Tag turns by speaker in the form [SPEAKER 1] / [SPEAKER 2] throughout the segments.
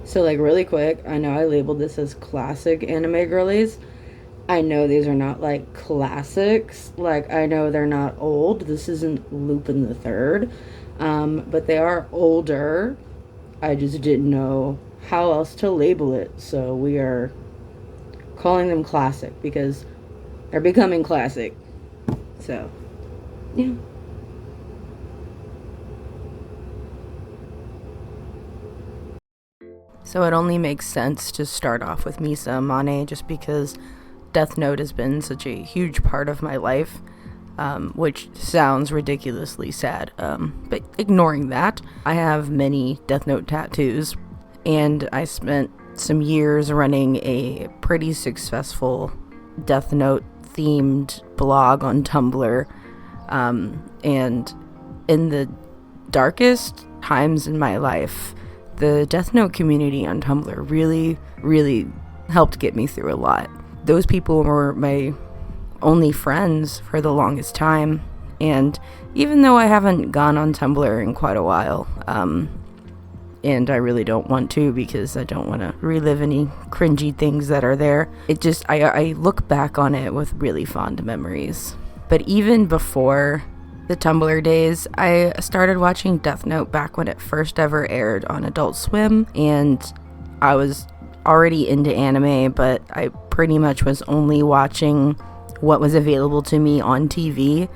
[SPEAKER 1] So, like, really quick, I know I labeled this as classic anime girlies. I know these are not like classics. Like, I know they're not old. This isn't Lupin the Third, but they are older. I just didn't know how else to label it. So we are calling them classic because they're becoming classic. So, yeah.
[SPEAKER 2] So it only makes sense to start off with Misa Amane just because Death Note has been such a huge part of my life, which sounds ridiculously sad. But ignoring that, I have many Death Note tattoos, and I spent some years running a pretty successful Death Note themed blog on Tumblr. And in the darkest times in my life, the Death Note community on Tumblr really, really helped get me through a lot. Those people were my only friends for the longest time, and even though I haven't gone on Tumblr in quite a while, and I really don't want to because I don't want to relive any cringy things that are there, I look back on it with really fond memories. But even before the Tumblr days, I started watching Death Note back when it first ever aired on Adult Swim, and I was already into anime, but I pretty much was only watching what was available to me on TV.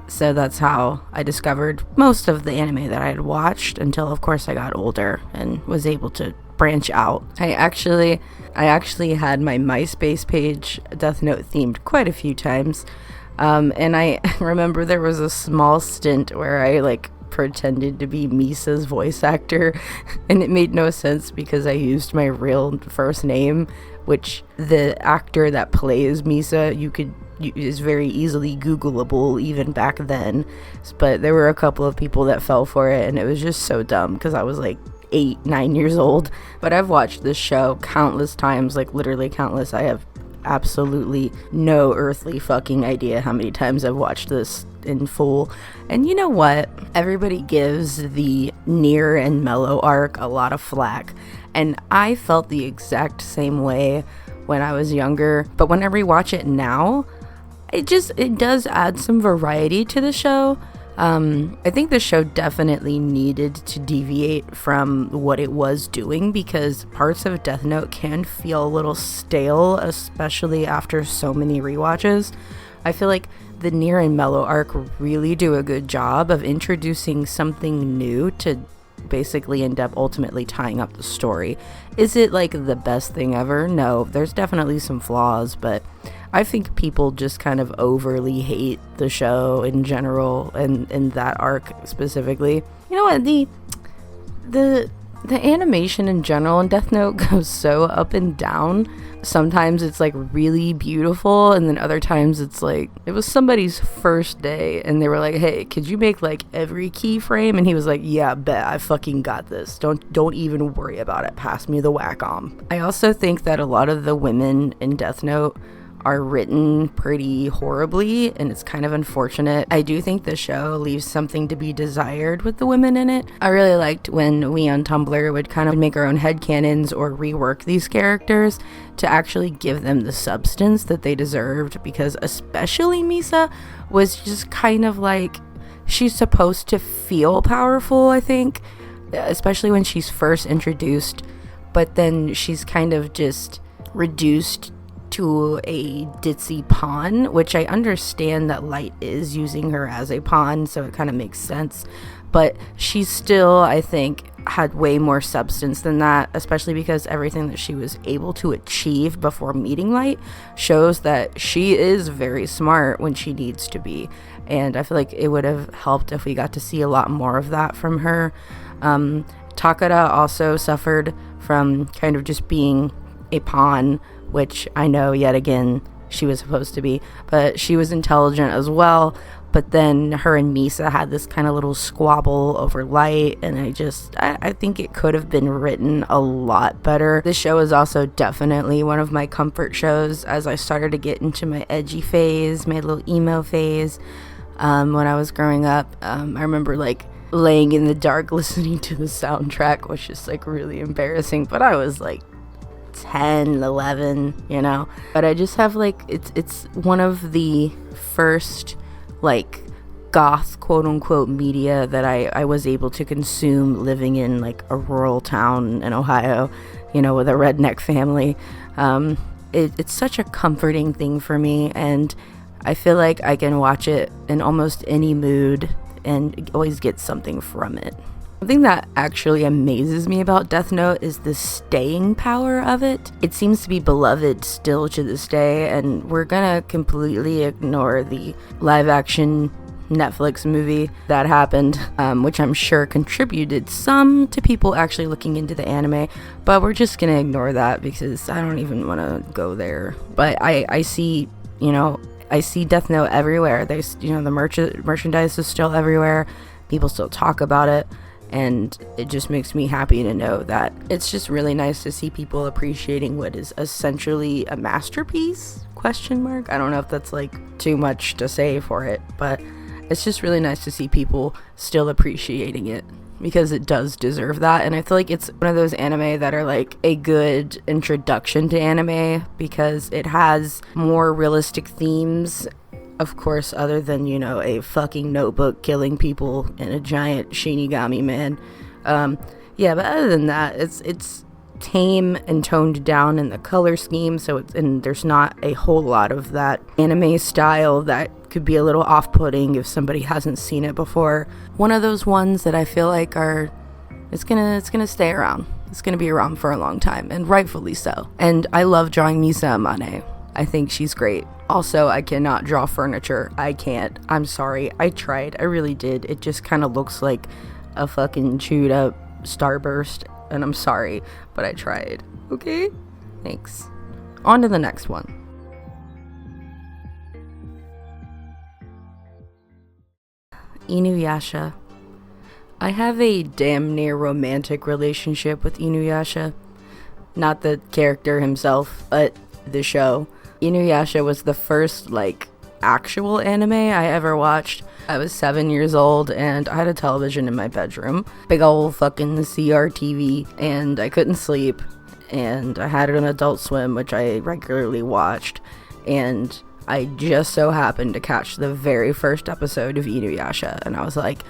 [SPEAKER 2] So that's how I discovered most of the anime that I had watched until, of course, I got older and was able to branch out. I actually had my MySpace page Death Note themed quite a few times. And I remember there was a small stint where I pretended to be Misa's voice actor, and it made no sense because I used my real first name, which the actor that plays Misa is very easily Googleable even back then. But there were a couple of people that fell for it, and it was just so dumb because I was like 8, 9 years old. But I've watched this show countless times, like literally countless. I have absolutely no earthly fucking idea how many times I've watched this in full. And you know what? Everybody gives the Near and Mellow arc a lot of flack, and I felt the exact same way when I was younger. But when I rewatch it now, it does add some variety to the show. I think the show definitely needed to deviate from what it was doing because parts of Death Note can feel a little stale, especially after so many rewatches. I feel like the Near and Mellow arc really do a good job of introducing something new to basically end up ultimately tying up the story. Is it like the best thing ever? No, there's definitely some flaws, but I think people just kind of overly hate the show in general and in that arc specifically. You know what, the animation in general in Death Note goes so up and down. Sometimes it's like really beautiful, and then other times it's like it was somebody's first day and they were like, hey, could you make like every keyframe? And he was like, yeah, bet, I fucking got this, don't even worry about it, pass me the Wacom. I also think that a lot of the women in Death Note are written pretty horribly, and it's kind of unfortunate. I do think the show leaves something to be desired with the women in it. I really liked when we on Tumblr would kind of make our own headcanons or rework these characters to actually give them the substance that they deserved, because especially Misa was just kind of like, she's supposed to feel powerful, I think, especially when she's first introduced, but then she's kind of just reduced to a ditzy pawn, which I understand that Light is using her as a pawn, so it kind of makes sense. But she still, I think, had way more substance than that, especially because everything that she was able to achieve before meeting Light shows that she is very smart when she needs to be. And I feel like it would have helped if we got to see a lot more of that from her. Takara also suffered from kind of just being a pawn, which I know yet again she was supposed to be, but she was intelligent as well. But then her and Misa had this kind of little squabble over Light, and I think it could have been written a lot better. This show is also definitely one of my comfort shows as I started to get into my edgy phase, my little emo phase. When I was growing up, I remember like laying in the dark listening to the soundtrack was just like really embarrassing, but I was like 10, 11, you know. But I just have like it's one of the first like goth quote unquote media that I was able to consume living in like a rural town in Ohio, you know, with a redneck family. It's such a comforting thing for me, and I feel like I can watch it in almost any mood and always get something from it. Something that actually amazes me about Death Note is the staying power of it. It seems to be beloved still to this day, and we're gonna completely ignore the live action Netflix movie that happened, which I'm sure contributed some to people actually looking into the anime, but we're just gonna ignore that because I don't even want to go there. But I see, you know, I see Death Note everywhere. There's, you know, the merchandise is still everywhere. People still talk about it, and it just makes me happy to know that it's just really nice to see people appreciating what is essentially a masterpiece, ? I don't know if that's like too much to say for it, but it's just really nice to see people still appreciating it, because it does deserve that. And I feel like it's one of those anime that are like a good introduction to anime, because it has more realistic themes, of course, other than, you know, a fucking notebook killing people and a giant Shinigami man. But other than that, it's tame and toned down in the color scheme, and there's not a whole lot of that anime style that could be a little off-putting if somebody hasn't seen it before. One of those ones that I feel like it's gonna stay around. It's gonna be around for a long time, and rightfully so. And I love drawing Misa Amane. I think she's great. Also, I cannot draw furniture. I can't. I'm sorry. I tried. I really did. It just kind of looks like a fucking chewed up Starburst, and I'm sorry, but I tried. Okay? Thanks. On to the next one. Inuyasha. I have a damn near romantic relationship with Inuyasha. Not the character himself, but the show. Inuyasha was the first, like, actual anime I ever watched. I was 7 years old, and I had a television in my bedroom. Big ol' fucking CRTV, and I couldn't sleep. And I had it on Adult Swim, which I regularly watched. And I just so happened to catch the very first episode of Inuyasha, and I was like,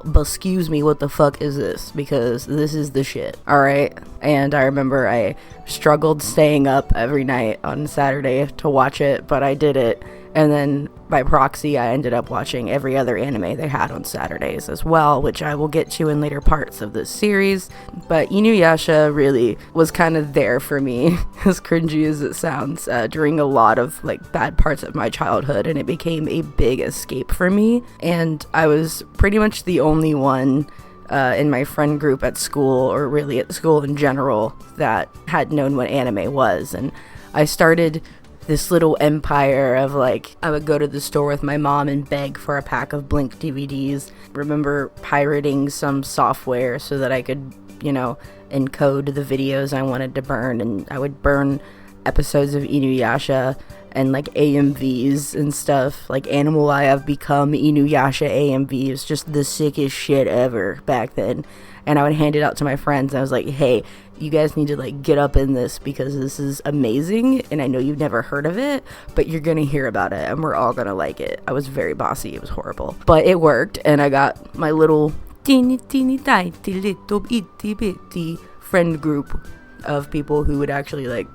[SPEAKER 2] but excuse me, what the fuck is this? Because this is the shit, alright? And I remember I struggled staying up every night on Saturday to watch it, but I did it. And then by proxy, I ended up watching every other anime they had on Saturdays as well, which I will get to in later parts of this series. But Inuyasha really was kind of there for me, as cringy as it sounds, during a lot of like bad parts of my childhood, and it became a big escape for me. And I was pretty much the only one in my friend group at school, or really at school in general, that had known what anime was. And I started this little empire of, like, I would go to the store with my mom and beg for a pack of Blink DVDs. Remember pirating some software so that I could, you know, encode the videos I wanted to burn, and I would burn episodes of Inuyasha and like AMVs and stuff. Like Animal I Have Become Inuyasha AMVs, just the sickest shit ever back then. And I would hand it out to my friends, and I was like, hey, you guys need to like get up in this, because this is amazing, and I know you've never heard of it, but you're gonna hear about it, and we're all gonna like it. I was very bossy. It was horrible, but it worked, and I got my little teeny tiny little itty bitty friend group of people who would actually like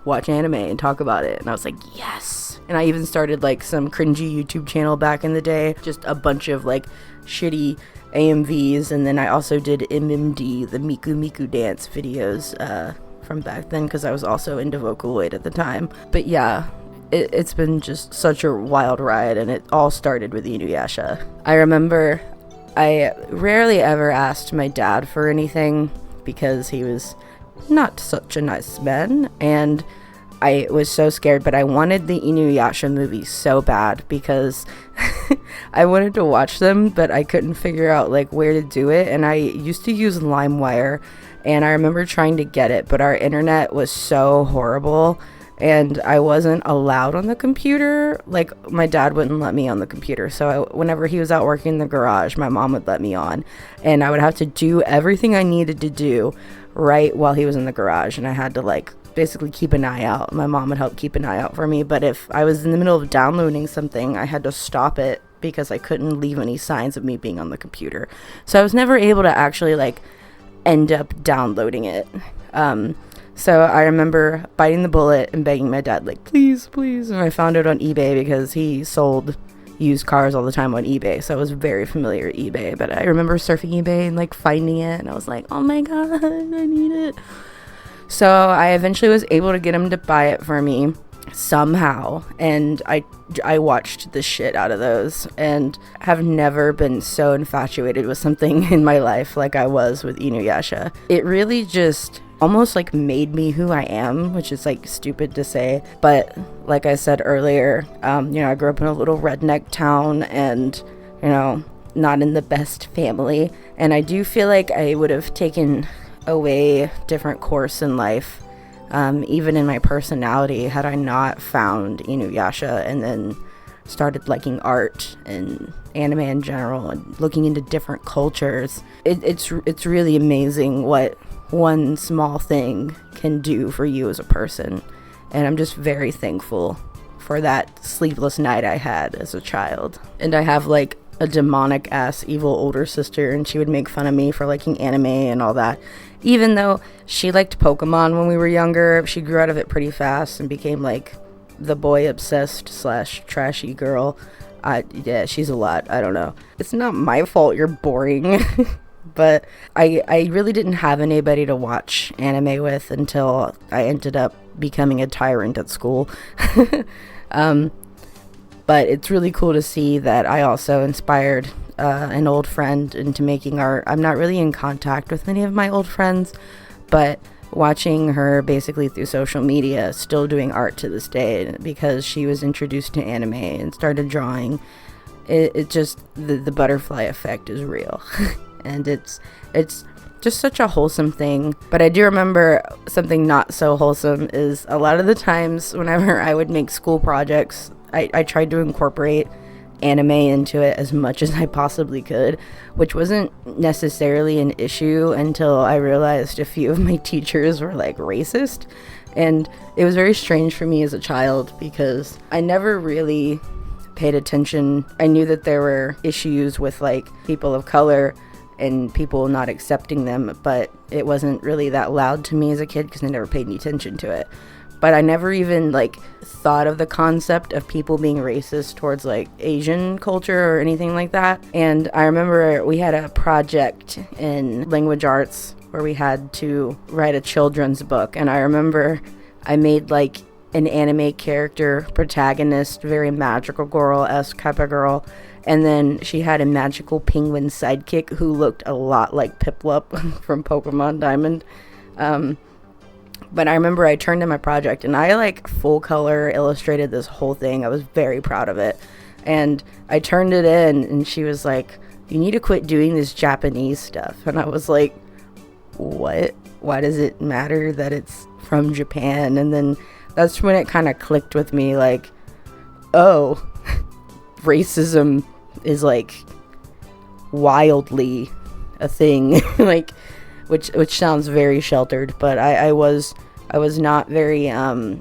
[SPEAKER 2] watch anime and talk about it, and I was like, yes. And I even started like some cringy YouTube channel back in the day, just a bunch of like shitty AMVs, and then I also did MMD, the Miku Miku dance videos from back then, because I was also into Vocaloid at the time. But yeah, it's been just such a wild ride, and it all started with Inuyasha. I remember I rarely ever asked my dad for anything, because he was not such a nice man, and I was so scared, but I wanted the Inuyasha movies so bad, because I wanted to watch them, but I couldn't figure out like where to do it, and I used to use LimeWire, and I remember trying to get it, but our internet was so horrible, and I wasn't allowed on the computer. Like, my dad wouldn't let me on the computer, so whenever he was out working in the garage, my mom would let me on, and I would have to do everything I needed to do right while he was in the garage, and I had to, like, basically keep an eye out. My mom would help keep an eye out for me, but if I was in the middle of downloading something, I had to stop it because I couldn't leave any signs of me being on the computer. So I was never able to actually, like, end up downloading it. So I remember biting the bullet and begging my dad, like, please, please. And I found it on eBay because he sold used cars all the time on eBay. So I was very familiar with eBay. But I remember surfing eBay and, like, finding it. And I was like, oh my God, I need it. So I eventually was able to get him to buy it for me somehow. And I watched the shit out of those and have never been so infatuated with something in my life like I was with Inuyasha. It really just almost, like, made me who I am, which is, like, stupid to say, but like I said earlier, I grew up in a little redneck town and, not in the best family, and I do feel like I would have taken a way different course in life, even in my personality, had I not found Inuyasha and then started liking art and anime in general and looking into different cultures. It's really amazing what one small thing can do for you as a person, and I'm just very thankful for that sleepless night I had as a child. And I have, like, a demonic ass evil older sister, and she would make fun of me for liking anime and all that, even though she liked Pokemon when we were younger. She grew out of it pretty fast and became, like, the boy obsessed / trashy girl. Yeah, she's a lot. I don't know. It's not my fault you're boring. But I really didn't have anybody to watch anime with until I ended up becoming a tyrant at school. But it's really cool to see that I also inspired an old friend into making art. I'm not really in contact with many of my old friends, but watching her basically through social media, still doing art to this day because she was introduced to anime and started drawing. It just, the butterfly effect is real. And it's just such a wholesome thing. But I do remember something not so wholesome is a lot of the times whenever I would make school projects, I tried to incorporate anime into it as much as I possibly could, which wasn't necessarily an issue until I realized a few of my teachers were, like, racist. And it was very strange for me as a child because I never really paid attention. I knew that there were issues with, like, people of color and people not accepting them, but it wasn't really that loud to me as a kid because I never paid any attention to it. But I never even, like, thought of the concept of people being racist towards, like, Asian culture or anything like that. And I remember we had a project in language arts where we had to write a children's book, and I remember I made, like, an anime character protagonist, very magical girl-esque type of girl. And then she had a magical penguin sidekick who looked a lot like Piplup from Pokemon Diamond. But I remember I turned in my project and I, like, full color illustrated this whole thing. I was very proud of it. And I turned it in and she was like, you need to quit doing this Japanese stuff. And I was like, what? Why does it matter that it's from Japan? And then that's when it kind of clicked with me, like, oh, racism is, like, wildly a thing. Like, which sounds very sheltered, but I was not very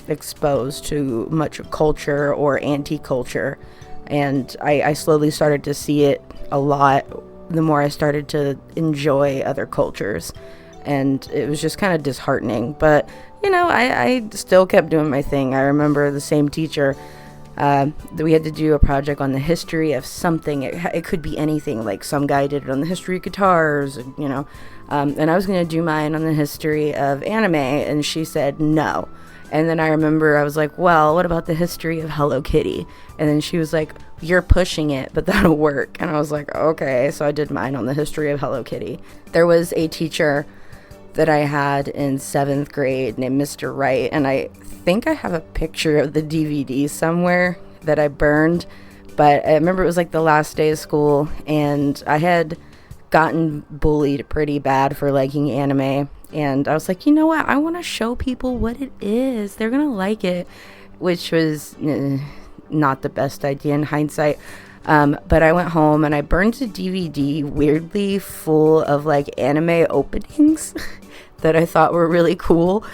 [SPEAKER 2] exposed to much culture or anti-culture, and I slowly started to see it a lot the more I started to enjoy other cultures, and it was just kind of disheartening. But I still kept doing my thing. I remember the same teacher, that we had to do a project on the history of something. It could be anything. Like, some guy did it on the history of guitars, and I was going to do mine on the history of anime, and she said no. And then I remember I was like, well, what about the history of Hello Kitty? And then she was like, you're pushing it, but that'll work. And I was like, okay. So I did mine on the history of Hello Kitty. There was a teacher that I had in 7th grade named Mr. Wright, and I think I have a picture of the DVD somewhere that I burned, but I remember it was, like, the last day of school, and I had gotten bullied pretty bad for liking anime, And I was like, you know what? I want to show people what it is. They're going to like it, which was not the best idea in hindsight. But I went home and I burned a DVD weirdly full of like anime openings that I thought were really cool.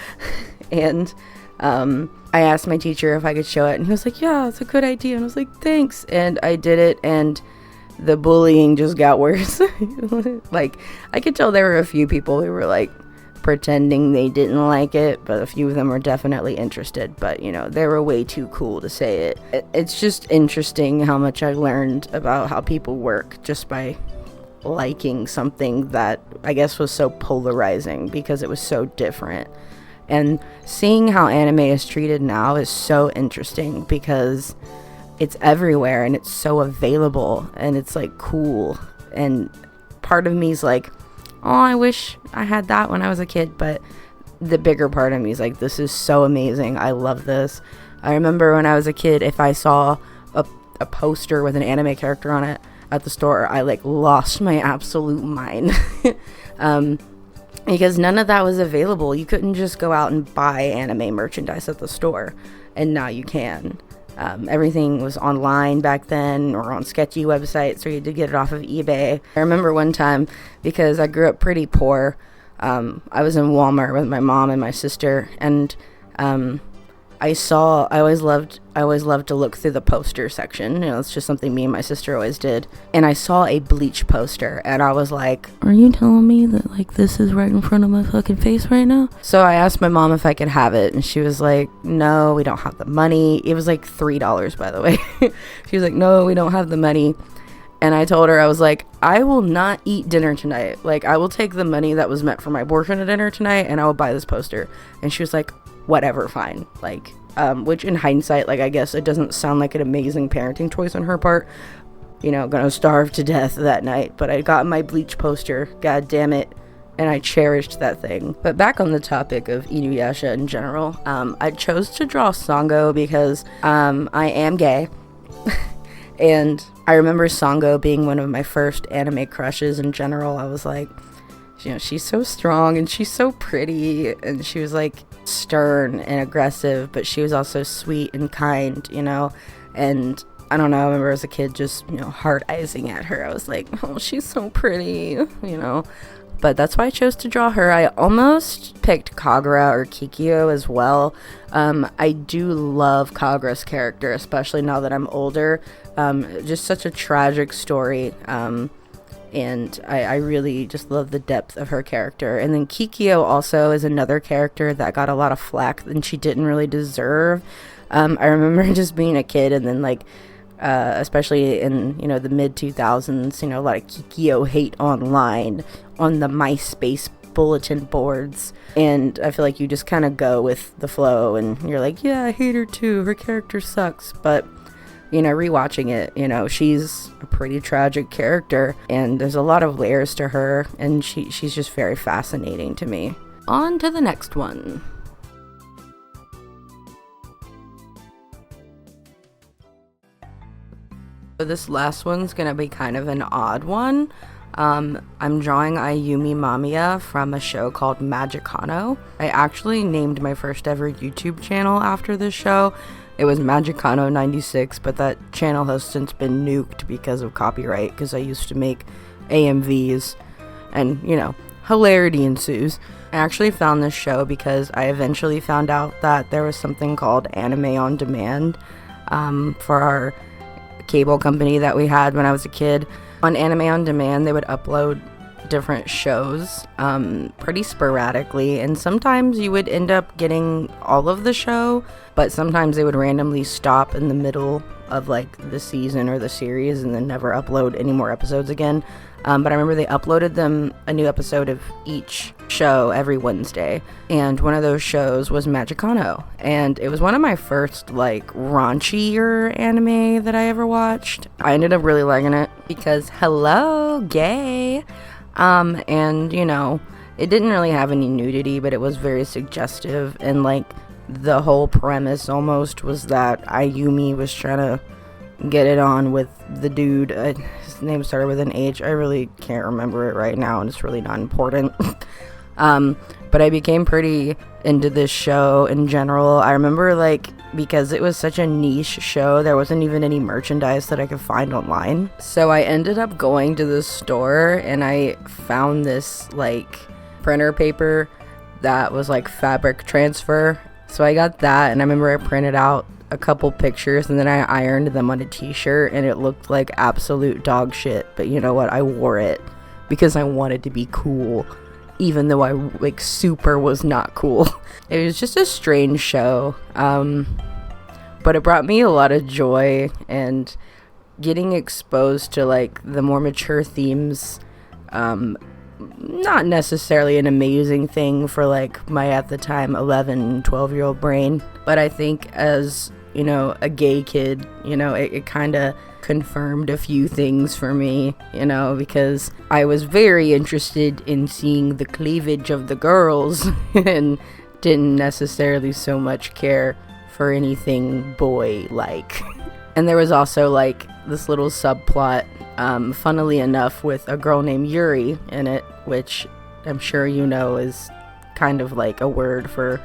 [SPEAKER 2] And I asked my teacher if I could show it, and he was like, yeah, it's a good idea. And I was like, thanks. And I did it, and the bullying just got worse. Like, I could tell there were a few people who were like pretending they didn't like it, but a few of them were definitely interested. But you know, they were way too cool to say it. It's just interesting how much I learned about how people work just by liking something that I guess was so polarizing because it was so different. And seeing how anime is treated now is so interesting because it's everywhere and it's so available and it's like cool. And part of me is like, oh, I wish I had that when I was a kid. But the bigger part of me is like, this is so amazing. I love this. I remember when I was a kid, if I saw a poster with an anime character on it at the store, I like lost my absolute mind. Because none of that was available. You couldn't just go out and buy anime merchandise at the store, and now you can. Everything was online back then, or on sketchy websites, or you had to get it off of eBay. I remember one time, because I grew up pretty poor, I was in Walmart with my mom and my sister, and I always loved to look through the poster section. You know, it's just something me and my sister always did. And I saw a Bleach poster, and I was like, are you telling me that like this is right in front of my fucking face right now? So I asked my mom if I could have it, and she was like, no, we don't have the money. It was like $3, by the way. She was like, no, we don't have the money. And I told her, I was like, I will not eat dinner tonight. Like, I will take the money that was meant for my boyfriend at dinner tonight, and I will buy this poster. And she was like, whatever, fine. Like, which in hindsight, like, I guess it doesn't sound like an amazing parenting choice on her part. You know, gonna starve to death that night. But I got my Bleach poster, god damn it, and I cherished that thing. But back on the topic of Inuyasha in general, I chose to draw Sango because I am gay. And I remember Sango being one of my first anime crushes in general. I was like, you know, she's so strong and she's so pretty, and she was like stern and aggressive, but she was also sweet and kind, you know. And I don't know, I remember as a kid just, you know, hard-eyesing at her. I was like, oh, she's so pretty, you know. But that's why I chose to draw her. I almost picked Kagura or Kikyo as well. I do love Kagura's character, especially now that I'm older. Just such a tragic story. And I really just love the depth of her character. And then Kikyo also is another character that got a lot of flack and she didn't really deserve. I remember just being a kid and then like, especially in, you know, the mid 2000s, you know, a lot of Kikyo hate online on the MySpace bulletin boards. And I feel like you just kind of go with the flow and you're like, yeah, I hate her too. Her character sucks. But you know, rewatching it, you know, she's a pretty tragic character and there's a lot of layers to her, and she's just very fascinating to me. On to the next one. So this last one's gonna be kind of an odd one. I'm drawing Ayumi Mamiya from a show called Magicano. I actually named my first ever YouTube channel after this show. It was Magicano 96, but that channel has since been nuked because of copyright, because I used to make AMVs, and, you know, hilarity ensues. I actually found this show because I eventually found out that there was something called Anime on Demand for our cable company that we had when I was a kid. On Anime on Demand, they would upload different shows pretty sporadically, and sometimes you would end up getting all of the show, but sometimes they would randomly stop in the middle of like the season or the series and then never upload any more episodes again. But I remember they uploaded them a new episode of each show every Wednesday, and one of those shows was Magicano, and it was one of my first like raunchier anime that I ever watched. I ended up really liking it because hello, gay. And you know, it didn't really have any nudity, but it was very suggestive, and like the whole premise almost was that Ayumi was trying to get it on with the dude. His name started with an H. I really can't remember it right now, and it's really not important. But But I became pretty into this show in general. I remember, like, because it was such a niche show, there wasn't even any merchandise that I could find online. So I ended up going to the store and I found this, like, printer paper that was, like, fabric transfer. So I got that, and I remember I printed out a couple pictures and then I ironed them on a t-shirt, and it looked like absolute dog shit. But you know what? I wore it because I wanted to be cool, even though I, like, super was not cool. It was just a strange show, but it brought me a lot of joy, and getting exposed to, like, the more mature themes, not necessarily an amazing thing for, like, my at the time 11, 12-year-old brain, but I think as, you know, a gay kid, you know, it kind of confirmed a few things for me, you know, because I was very interested in seeing the cleavage of the girls and didn't necessarily so much care for anything boy-like. And there was also, like, this little subplot, funnily enough, with a girl named Yuri in it, which I'm sure you know is kind of like a word for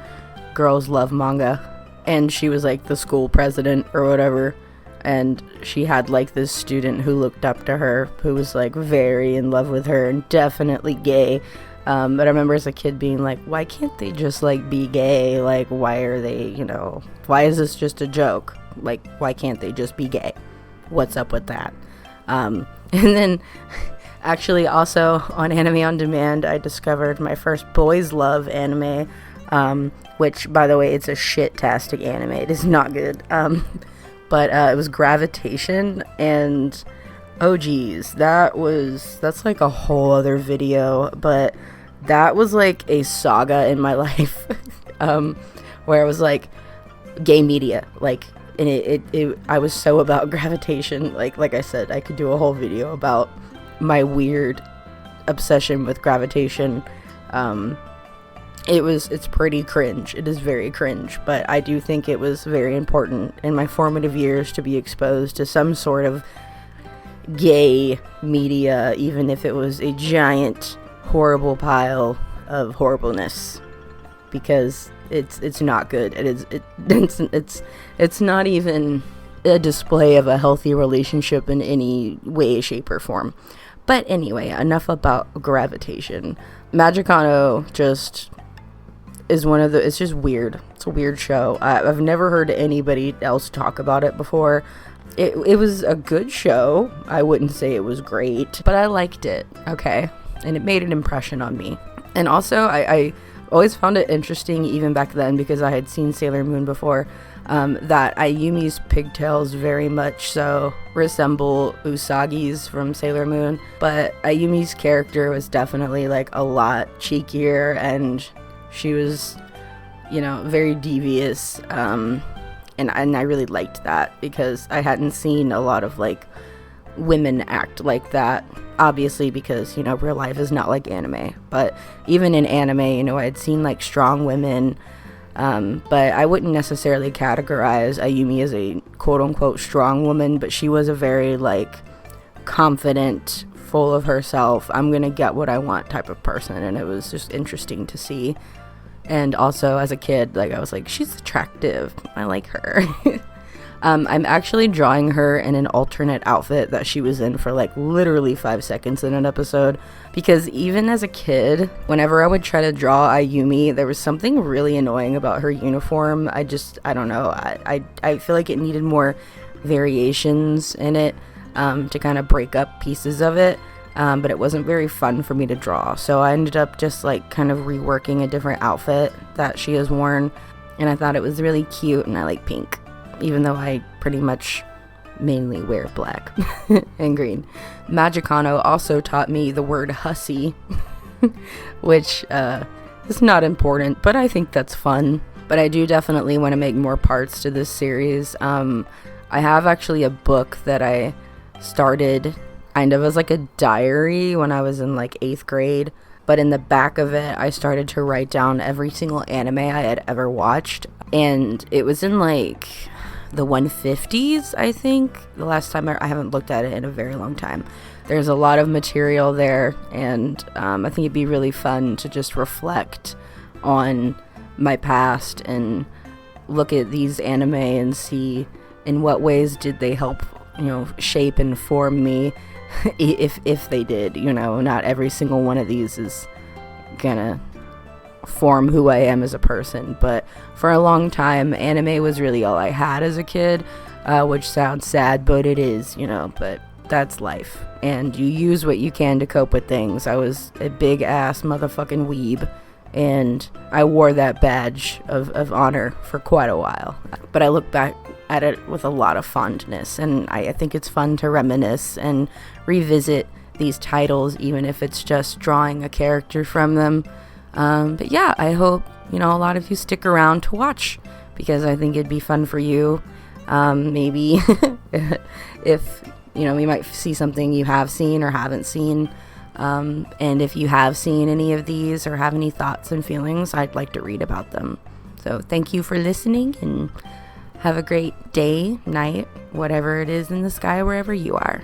[SPEAKER 2] girls love manga. And she was, like, the school president or whatever, and she had, like, this student who looked up to her, who was, like, very in love with her and definitely gay. But I remember as a kid being like, why can't they just, like, be gay? Like, why are they, you know, why is this just a joke? Like, why can't they just be gay? What's up with that? And then actually also on Anime on Demand, I discovered my first boys love anime, which, by the way, it's a shit-tastic anime. It is not good. But it was Gravitation, and oh geez, that's like a whole other video, but that was like a saga in my life, where I was like, gay media, like, and I was so about Gravitation, like I said, I could do a whole video about my weird obsession with Gravitation. It's pretty cringe. It is very cringe, but I do think it was very important in my formative years to be exposed to some sort of gay media, even if it was a giant, horrible pile of horribleness, because it's not good. It's not even a display of a healthy relationship in any way, shape, or form. But anyway, enough about Gravitation. Magicano just is one of the, it's just weird. It's a weird show. I've never heard anybody else talk about it before. It was a good show. I wouldn't say it was great, but I liked it, okay? And it made an impression on me. And also, I always found it interesting, even back then, because I had seen Sailor Moon before, that Ayumi's pigtails very much so resemble Usagi's from Sailor Moon. But Ayumi's character was definitely, like, a lot cheekier, and she was, you know, very devious, and I really liked that, because I hadn't seen a lot of, like, women act like that, obviously, because, you know, real life is not like anime, but even in anime, you know, I had seen, like, strong women, but I wouldn't necessarily categorize Ayumi as a quote-unquote strong woman, but she was a very, like, confident, full of herself, I'm gonna get what I want type of person, and it was just interesting to see. And also, as a kid, like, I was like, she's attractive, I like her. I'm actually drawing her in an alternate outfit that she was in for, like, literally 5 seconds in an episode, because even as a kid, whenever I would try to draw Ayumi, there was something really annoying about her uniform. I don't know, I feel like it needed more variations in it, to kind of break up pieces of it. But it wasn't very fun for me to draw, so I ended up just, like, kind of reworking a different outfit that she has worn, and I thought it was really cute, and I like pink, even though I pretty much mainly wear black and green. Magicano also taught me the word hussy, which is not important, but I think that's fun. But I do definitely want to make more parts to this series. I have actually a book that I started kind of as like a diary when I was in, like, 8th grade, but in the back of it I started to write down every single anime I had ever watched, and it was in, like, the 150s, I think. The last time I haven't looked at it in a very long time. There's a lot of material there, and I think it'd be really fun to just reflect on my past and look at these anime and see in what ways did they help, shape and form me, if they did. Not every single one of these is gonna form who I am as a person, but for a long time anime was really all I had as a kid, which sounds sad, but it is, but that's life, and you use what you can to cope with things. I was a big ass motherfucking weeb, and I wore that badge of honor for quite a while, but I look back at it with a lot of fondness, and I think it's fun to reminisce and revisit these titles, even if it's just drawing a character from them. But yeah, I hope, a lot of you stick around to watch, because I think it'd be fun for you. Maybe if, we might see something you have seen or haven't seen. And if you have seen any of these or have any thoughts and feelings, I'd like to read about them. So thank you for listening, and have a great day, night, whatever it is in the sky, wherever you are.